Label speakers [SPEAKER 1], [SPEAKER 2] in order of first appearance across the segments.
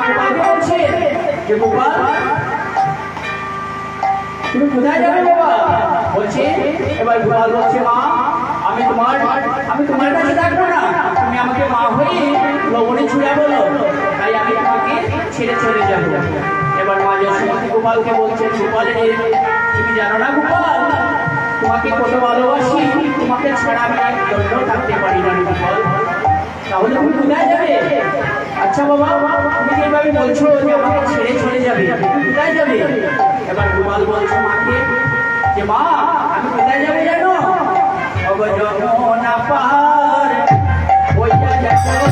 [SPEAKER 1] গোপালকে বলছে যে গোপাল তুমি কোথায় যাবে বাবা? বলছে এবার গোপাল বলছে মা আমি তোমার কাছে থাকবো না, তুমি আমাকে মা হয়ে লবণে ছুঁড়া বলো, তাই আমি তোমাকে ছেড়ে চলে যাব। এবার মা যশোমতী গোপালকে বলছে গোপালের তুমি জানো না গোপাল তোমাকে কত ভালোবাসি, তোমাকে ছাড়া আমি এক দণ্ড থাকতে পারি না গোপাল, তাহলে তুমি কোথায় যাবে? আচ্ছা বাবা তুমি যেভাবে বলছো যে আমাকে ছেড়ে চলে যাবে, তুমি কোথায় যাবে? এবার গোপাল বলছে মাকে যে মা আমি কোথায় যাবে জানো? যমুনা পার হইয়া যাবো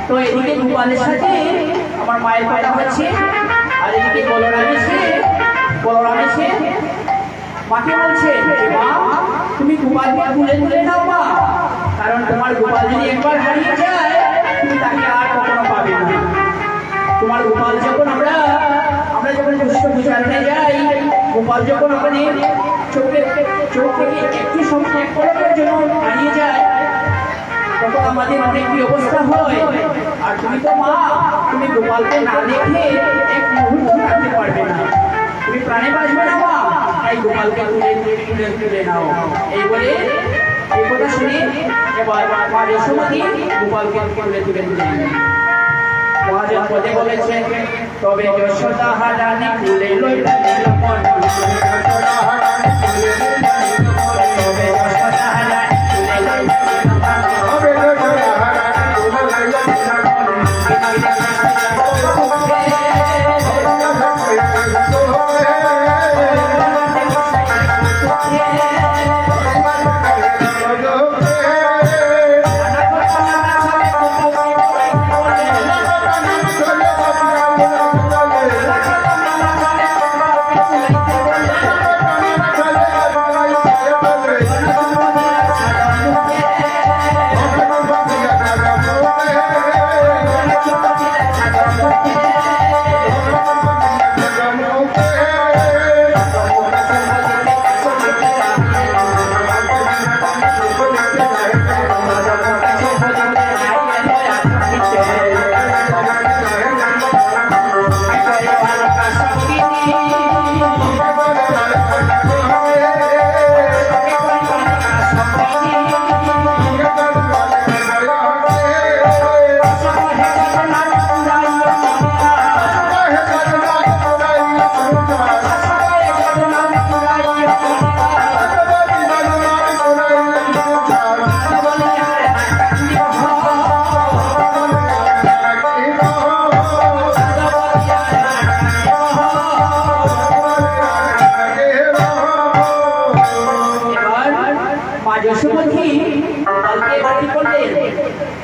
[SPEAKER 1] তো এদিকে গোপালের সাথে আমার মায়ের কথা হচ্ছে, আর এদিকে বলরাম এসে মাকে বলছে মা তুমি গোপালকে তুলে তুলে নাও মা, কারণ তোমার গোপাল যদি একবার হারিয়ে যায় তুমি তাকে আর কখনো পাবে না। তোমার গোপাল যখন আমরা যখন পুষ্প পূজাতে যাই, গোপাল যখন ওখানে চোখ থেকে একটু সময় এক পলকের জন্য হারিয়ে যায়, তখন আমাদের অনেক কি অবস্থা হয়। আর তুমি তো মা, তুমি গোপালকে না দেখে এক মুহূর্ত থাকতে পারবে না, তুমি প্রাণে বাঁচবে না মা। তাই গোপালকে তুলে নাও। এই বলে এই কথা শুনে এবার মা যশোমতী গোপালকে তুলে মহাজন পদে বলেছেন, তবে যশোদা হারানি তুলে লইলা নীলমণ, তবে যশোদা হারানি তুলে লইলা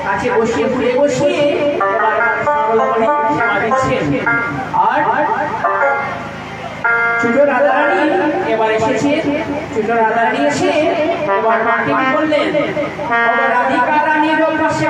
[SPEAKER 1] কাছে বসিয়ে ঘুরে বসিয়ে আর ছোট রাধারানী এবার এসেছে। ছোট রাধারানী এসে এবার মাকে কি বললেন, রাধিকা রানীর পাশে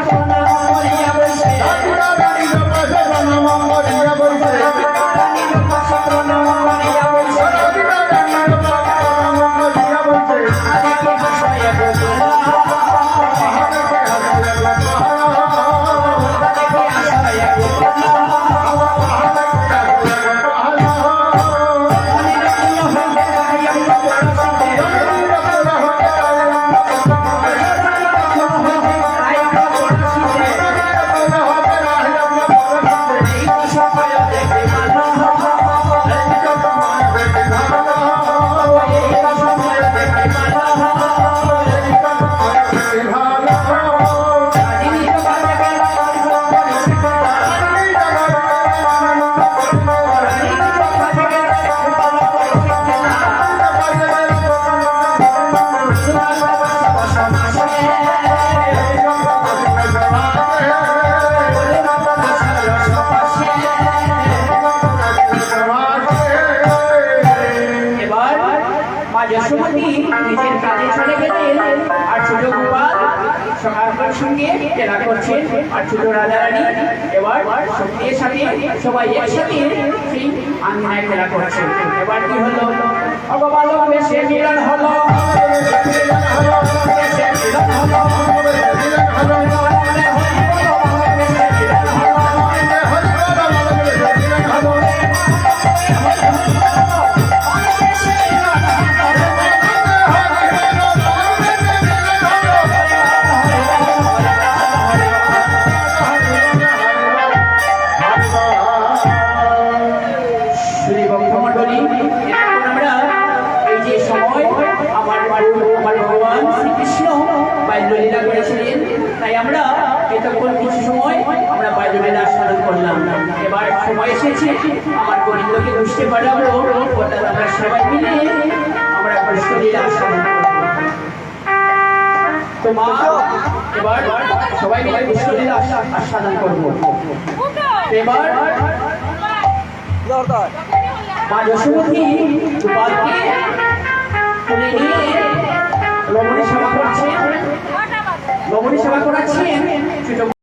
[SPEAKER 1] নিজের কাজে চলে গেলেন। আর ছোট গোপাল সকালকার সঙ্গে খেলা করছেন। আর ছোট রাধারানী এবার শক্তির সাথে সবাই একসাথে সেই আঙ্গনায় খেলা করছেন। এবার কি হলো, অগবালক বেশে মিলন হলো, তাই আমরা এতক্ষণ কিছু সময় আমরা বাল্যলীলা আস্বাদন করলাম। এবার সময় এসেছে আমার গোবিন্দকে বুঝতে পারাবো, অর্থাৎ আমরা সবাই মিলে আমরা কৃষ্ণলীলা আস্বাদন করব। তো মা এবার সবাই মিলে কৃষ্ণলীলা আস্বাদন করবো। এবার মা যশোমতী গোপালকে তুলে নিয়ে রমণী সেবা করছে। রমণী ছোট